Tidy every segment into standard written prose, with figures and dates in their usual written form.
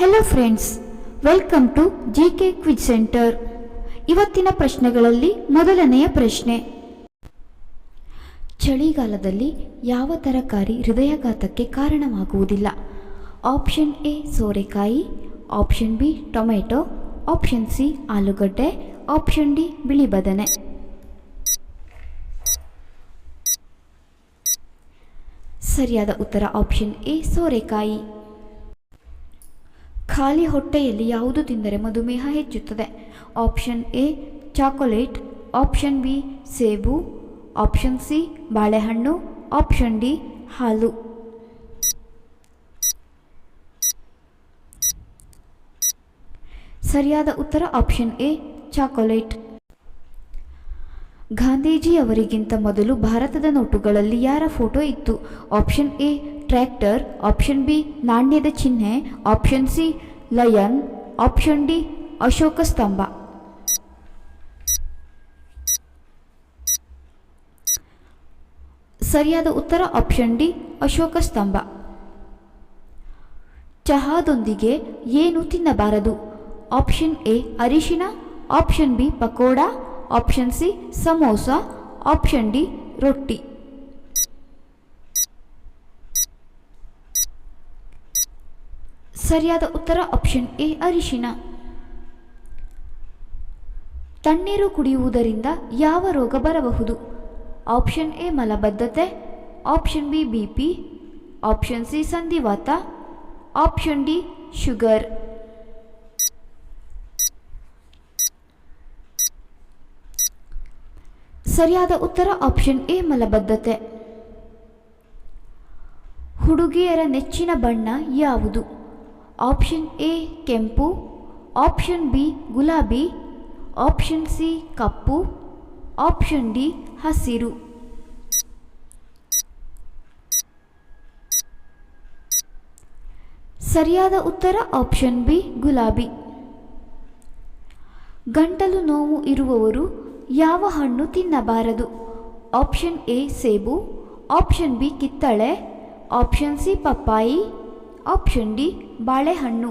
Hello friends, welcome to JK quiz centre. ಇವತ್ತಿನ ಪ್ರಶ್ನೆಗಳಲ್ಲಿ ಮೊದಲನೆಯ ಪ್ರಶ್ನೆ, ಚಳಿಗಾಲದಲ್ಲಿ ಯಾವ ತರಕಾರಿ ಹೃದಯಾಘಾತಕ್ಕೆ ಕಾರಣವಾಗುವುದಿಲ್ಲ? ಆಪ್ಷನ್ ಎ ಸೋರೆಕಾಯಿ, option B tomato, option C ಆಲೂಗಡ್ಡೆ, ಆಪ್ಷನ್ ಡಿ ಬಿಳಿ ಬದನೆ. ಸರಿಯಾದ ಉತ್ತರ ಆಪ್ಷನ್ ಎ ಸೋರೆಕಾಯಿ. ಖಾಲಿ ಹೊಟ್ಟೆಯಲ್ಲಿ ಯಾವುದು ತಿಂದರೆ ಮಧುಮೇಹ ಹೆಚ್ಚುತ್ತದೆ? Option A chocolate, option B ಸೇಬು, ಆಪ್ಷನ್ ಸಿ ಬಾಳೆಹಣ್ಣು, ಆಪ್ಷನ್ ಡಿ ಹಾಲು. ಸರಿಯಾದ ಉತ್ತರ ಆಪ್ಷನ್ ಎ ಚಾಕೊಲೇಟ್. ಗಾಂಧೀಜಿಯವರಿಗಿಂತ ಮೊದಲು ಭಾರತದ ನೋಟುಗಳಲ್ಲಿ ಯಾರ ಫೋಟೋ ಇತ್ತು? Option A tractor, option B ನಾಣ್ಯದ ಚಿಹ್ನೆ, option C lion, option D Ashoka ಸ್ತಂಭ. ಸರಿಯಾದ ಉತ್ತರ ಆಪ್ಷನ್ ಡಿ ಅಶೋಕ ಸ್ತಂಭ. ಚಹಾದೊಂದಿಗೆ ಏನು ತಿನ್ನಬಾರದು? ಆಪ್ಷನ್ ಎ ಅರಿಶಿನ, option B pakoda, option C samosa, option D ರೊಟ್ಟಿ. ಸರಿಯಾದ ಉತ್ತರ ಆಪ್ಷನ್ ಎ ಅರಿಶಿನ. ತಣ್ಣೀರು ಕುಡಿಯುವುದರಿಂದ ಯಾವ ರೋಗ ಬರಬಹುದು? ಆಪ್ಷನ್ ಎ ಮಲಬದ್ಧತೆ, option B BP, option C ಸಂಧಿವಾತ, ಆಪ್ಷನ್ ಡಿ ಶುಗರ್. ಸರಿಯಾದ ಉತ್ತರ ಆಪ್ಷನ್ ಎ ಮಲಬದ್ಧತೆ. ಹುಡುಗಿಯರ ನೆಚ್ಚಿನ ಬಣ್ಣ ಯಾವುದು? ಆಪ್ಷನ್ ಎ ಕೆಂಪು, ಆಪ್ಷನ್ ಬಿ ಗುಲಾಬಿ, ಆಪ್ಷನ್ ಸಿ ಕಪ್ಪು, ಆಪ್ಷನ್ ಡಿ ಹಸಿರು. ಸರಿಯಾದ ಉತ್ತರ ಆಪ್ಷನ್ ಬಿ ಗುಲಾಬಿ. ಗಂಟಲು ನೋವು ಇರುವವರು ಯಾವ ಹಣ್ಣು ತಿನ್ನಬಾರದು? ಆಪ್ಷನ್ ಎ ಸೇಬು, ಆಪ್ಷನ್ ಬಿ ಕಿತ್ತಳೆ, ಆಪ್ಷನ್ ಸಿ ಪಪ್ಪಾಯಿ, ಆಪ್ಷನ್ ಡಿ ಬಾಳೆಹಣ್ಣು.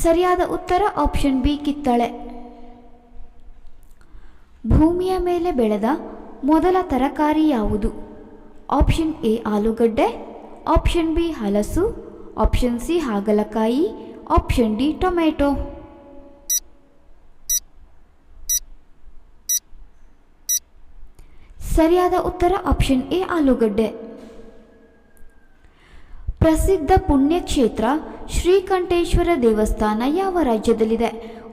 ಸರಿಯಾದ ಉತ್ತರ ಆಪ್ಷನ್ ಬಿ ಕಿತ್ತಳೆ. ಭೂಮಿಯ ಮೇಲೆ ಬೆಳೆದ ಮೊದಲ ತರಕಾರಿ ಯಾವುದು? ಆಪ್ಷನ್ ಎ ಆಲೂಗಡ್ಡೆ, ಆಪ್ಷನ್ ಬಿ ಹಲಸು, ಆಪ್ಷನ್ ಸಿ ಹಾಗಲಕಾಯಿ, ಆಪ್ಷನ್ ಡಿ ಟೊಮೆಟೊ. ಸರಿಯಾದ ಉತ್ತರ ಆಪ್ಷನ್ ಎ ಆಲೂಗಡ್ಡೆ. ಪ್ರಸಿದ್ಧ ಪುಣ್ಯಕ್ಷೇತ್ರ ಶ್ರೀಕಂಠೇಶ್ವರ ದೇವಸ್ಥಾನ ಯಾವ ರಾಜ್ಯದಲ್ಲಿದೆ?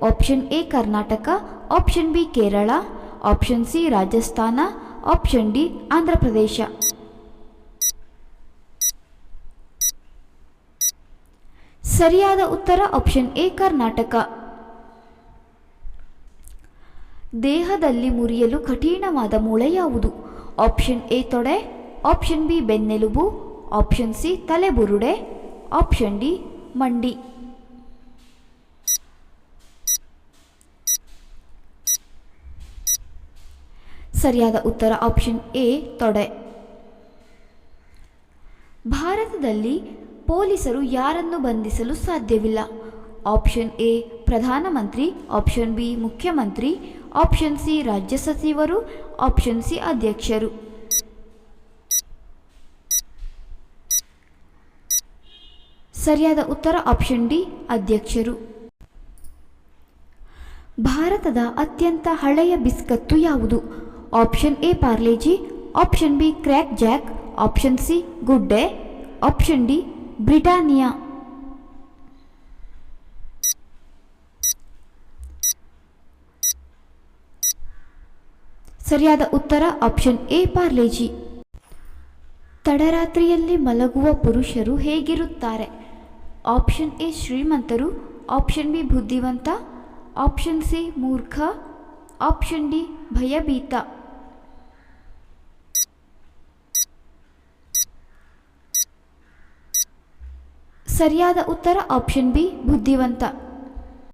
Option A Karnataka, option B Kerala, option C Rajasthan, option D Andhra Pradesh. ಸರಿಯಾದ ಉತ್ತರ ಆಪ್ಷನ್ ಎ ಕರ್ನಾಟಕ. ದೇಹದಲ್ಲಿ ಮುರಿಯಲು ಕಠಿಣವಾದ ಮೂಳೆ ಯಾವುದು? ಆಪ್ಷನ್ ಎ ತೊಡೆ, ಆಪ್ಷನ್ ಬಿ ಬೆನ್ನೆಲುಬು, ಆಪ್ಷನ್ ಸಿ ತಲೆಬುರುಡೆ, ಆಪ್ಷನ್ ಡಿ ಮಂಡಿ. ಸರಿಯಾದ ಉತ್ತರ ಆಪ್ಷನ್ ಎ ತೊಡೆ. ಭಾರತದಲ್ಲಿ ಪೊಲೀಸರು ಯಾರನ್ನು ಬಂಧಿಸಲು ಸಾಧ್ಯವಿಲ್ಲ? ಆಪ್ಷನ್ ಎ ಪ್ರಧಾನಮಂತ್ರಿ, ಆಪ್ಷನ್ ಬಿ ಮುಖ್ಯಮಂತ್ರಿ, ಆಪ್ಷನ್ ಸಿ ರಾಜ್ಯ ಸಚಿವರು, ಆಪ್ಷನ್ ಸಿ ಅಧ್ಯಕ್ಷರು. ಸರಿಯಾದ ಉತ್ತರ ಆಪ್ಷನ್ ಡಿ ಅಧ್ಯಕ್ಷರು. ಭಾರತದ ಅತ್ಯಂತ ಹಳೆಯ ಬಿಸ್ಕತ್ತು ಯಾವುದು? Option A Parle-G, option B crack Jack, option C good day, option D Britannia. ಸರಿಯಾದ ಉತ್ತರ ಆಪ್ಷನ್ ಎ ಪಾರ್ಲೆಜಿ. ತಡರಾತ್ರಿಯಲ್ಲಿ ಮಲಗುವ ಪುರುಷರು ಹೇಗಿರುತ್ತಾರೆ? ಆಪ್ಷನ್ ಎ ಶ್ರೀಮಂತರು, ಆಪ್ಷನ್ ಬಿ ಬುದ್ಧಿವಂತ, ಆಪ್ಷನ್ ಸಿ ಮೂರ್ಖ, ಆಪ್ಷನ್ ಡಿ ಭಯಭೀತ. ಸರಿಯಾದ ಉತ್ತರ ಆಪ್ಷನ್ ಬಿ ಬುದ್ಧಿವಂತ.